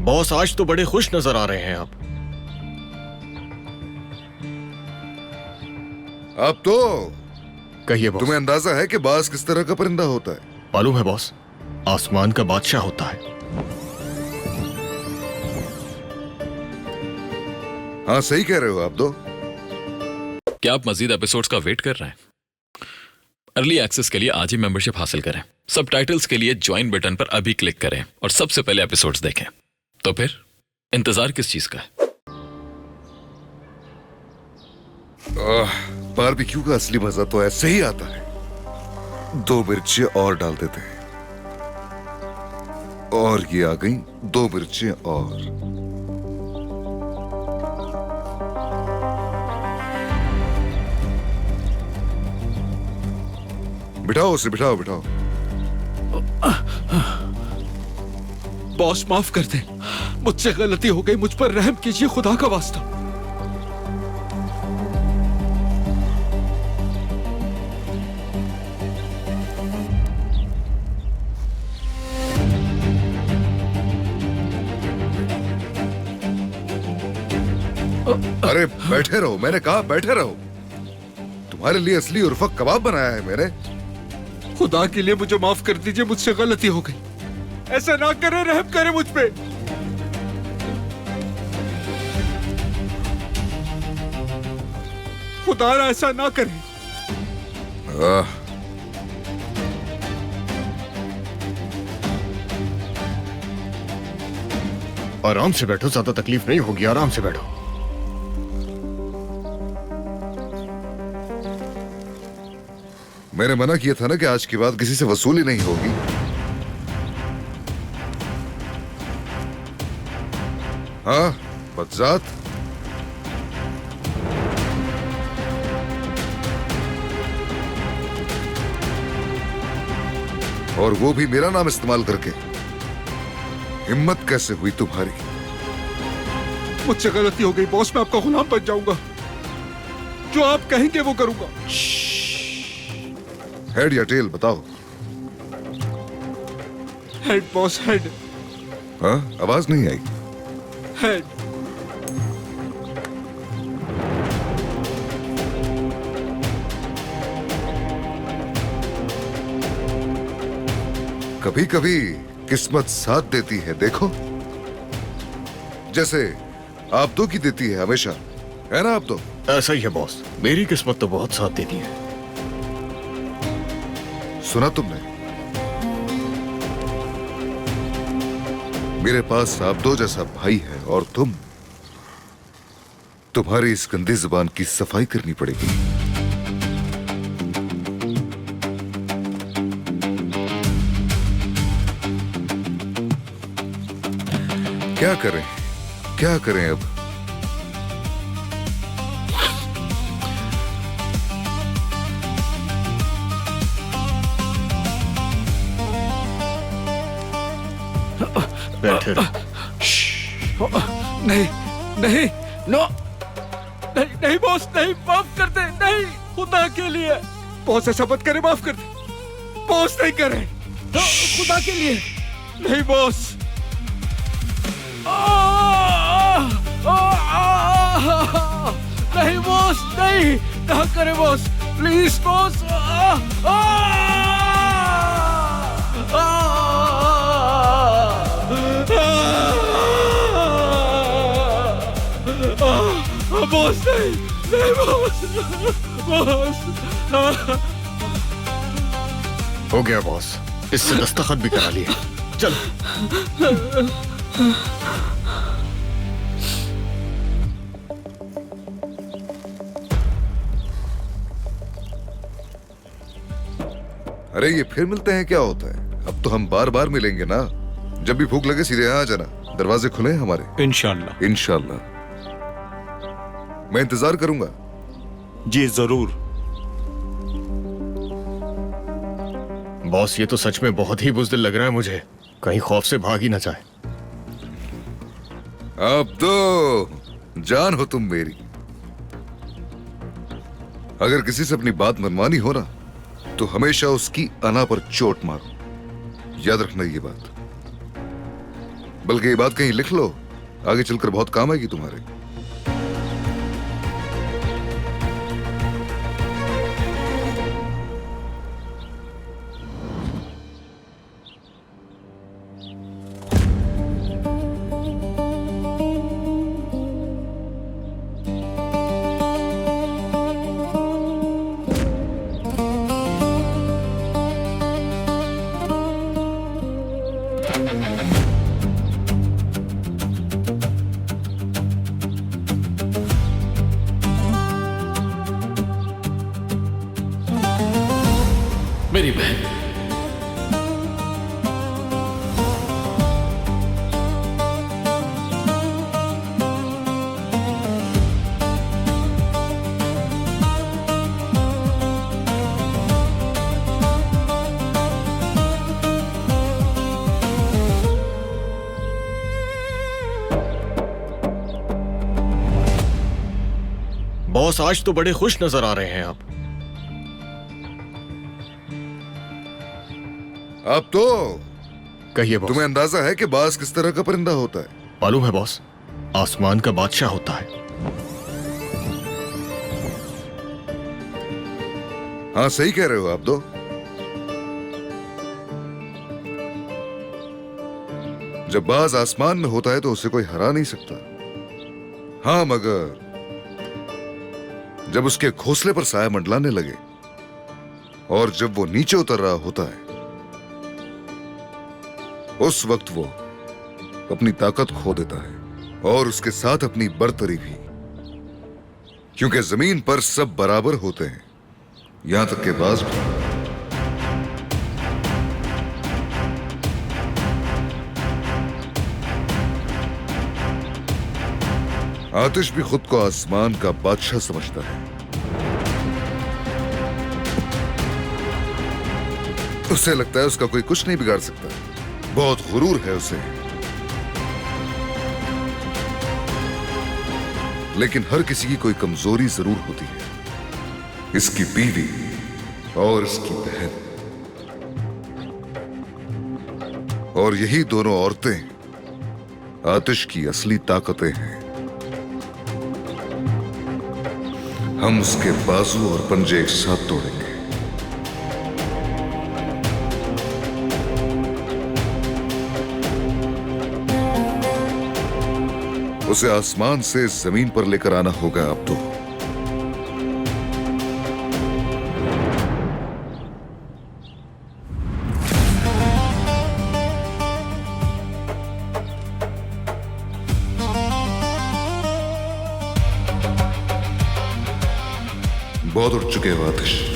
Boss आज तो बड़े खुश नजर आ रहे हैं आप। अब तो कहिए बॉस। तुम्हें अंदाजा है कि बाज किस तरह का परिंदा होता है? मालूम है बॉस, आसमान का बादशाह होता है। हाँ सही कह रहे हो आप तो। क्या आप मजीद एपिसोड्स का वेट कर रहे हैं? अर्ली एक्सेस के लिए आज ही मेंबरशिप हासिल करें। सबटाइटल्स के लिए ज्वाइन बटन पर अभी क्लिक करें और सबसे पहले एपिसोड्स देखें। तो फिर इंतजार किस चीज का है? बारबेक्यू का असली मजा तो ऐसे ही आता है। 2 मिर्चें और डाल देते हैं और ये आ गई 2 मिर्चें और। बिठाओ उसे, बिठाओ बिठाओ। बॉस माफ कर दे, मुझसे गलती हो गई, मुझ पर रहम कीजिए खुदा का वास्ता। अरे बैठे रहो, मैंने कहा बैठे रहो। तुम्हारे लिए असली उर्फक कबाब बनाया है मैंने। खुदा के लिए मुझे माफ कर दीजिए, मुझसे गलती हो गई। ऐसा ना करे, रहम करे मुझ पे। खुदा ऐसा ना करे। आराम से बैठो, ज्यादा तकलीफ नहीं होगी, आराम से बैठो। मैंने मना किया था ना कि आज के बाद किसी से वसूली नहीं होगी। हाँ बदजात। और वो भी मेरा नाम इस्तेमाल करके। हिम्मत कैसे हुई तुम्हारी? मुझसे गलती हो गई बॉस, मैं आपका गुलाम बन जाऊंगा। जो आप कहेंगे वो करूंगा। हेड या टेल बताओ? Head boss, head. हाँ आवाज नहीं आई। हेड। कभी कभी किस्मत साथ देती है, देखो। जैसे आप दो की देती है हमेशा, है ना? आप तो ऐसा ही है बॉस, मेरी किस्मत तो बहुत साथ देती है। सुना तुमने? मेरे पास आप दो जैसा भाई है और तुम्हारी इस गंदी जुबान की सफाई करनी पड़ेगी। क्या करें अब? बैठे रहो। नहीं नहीं, नो, नहीं नहीं बॉस, नहीं, माफ कर दे, नहीं, खुदा के लिए बॉस ऐसा मत करे, माफ कर दे बॉस, नहीं करे, खुदा के लिए नहीं बॉस। नहीं बॉस, नहीं, ना करे बॉस, प्लीज बॉस। बॉस नहीं, नहीं बॉस, बॉस। हो गया बॉस, इससे दस्तखत भी करा लिए। चलो। अरे ये फिर मिलते हैं, क्या होता है? अब तो हम बार बार मिलेंगे ना। जब भी भूख लगे सीधे यहाँ आ जाना, दरवाजे खुले हैं हमारे। इंशाल्लाह। इंशाल्लाह। मैं इंतजार करूंगा। जी जरूर। बॉस ये तो सच में बहुत ही बुज़दिल लग रहा है मुझे, कहीं खौफ से भाग ही ना जाए। अब तो जान हो तुम मेरी। अगर किसी से अपनी बात मनवानी हो ना, तो हमेशा उसकी अना पर चोट मारो। याद रखना ये बात। बल्कि ये बात कहीं लिख लो, आगे चलकर बहुत काम आएगी तुम्हारे। मेरी बहन, बॉस आज तो बड़े खुश नजर आ रहे हैं आप। अब तो कहिए बॉस। तुम्हें अंदाजा है कि बाज किस तरह का परिंदा होता है? मालूम है बॉस, आसमान का बादशाह होता है। हाँ, सही कह रहे हो आप तो। जब बाज आसमान में होता है तो उसे कोई हरा नहीं सकता। हाँ, मगर जब उसके घोंसले पर साया मंडलाने लगे और जब वो नीचे उतर रहा होता है, उस वक्त वो अपनी ताकत खो देता है और उसके साथ अपनी बर्तरी भी, क्योंकि जमीन पर सब बराबर होते हैं, यहां तक के बाज भी। आतिश भी खुद को आसमान का बादशाह समझता है। उसे लगता है उसका कोई कुछ नहीं बिगाड़ सकता। बहुत गुरूर है उसे। लेकिन हर किसी की कोई कमजोरी जरूर होती है। इसकी बीवी और इसकी बहन, और यही दोनों औरतें आतिश की असली ताकतें हैं। हम उसके बाजू और पंजे एक साथ तोड़ेंगे। उसे आसमान से जमीन पर लेकर आना होगा अब तो। बहुत उठ चुके हो आतिश।